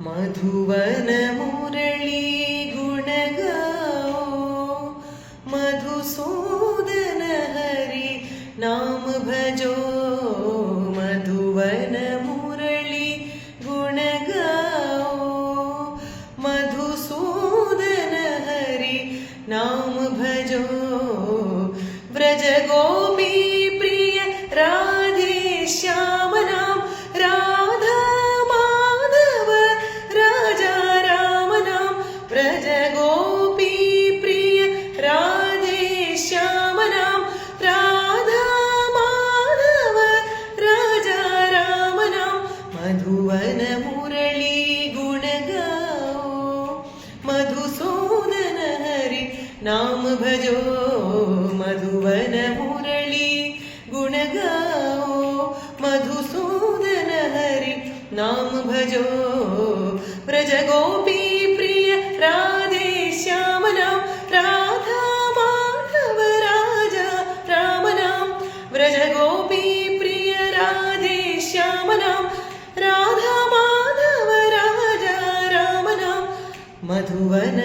मधुवन मुरली गुणगाओ, मधुसूदन हरि नाम भजो। मधुवन मुरली गुणगाओ, मधुसूदन हरि नाम भजो। व्रज गोपी प्रिय राधे श्याम नाम, राधा माधव राजा राम नाम। व्रज गोपी प्रिय राधे श्याम नाम, राधा माधव राजा राम नाम। मधुवन मुरली गुण गाओ, मधुसूदन हरि नाम भजो। मधुवन मुरली गुण गाओ, मधुसूदन हरि नाम भजो। व्रज गोपी प्रिय राधे श्याम नाम, राधा माधव राजा राम नाम। व्रज गोपी प्रिय राधे श्याम नाम, राधा माधव राजा राम नाम। मधुवन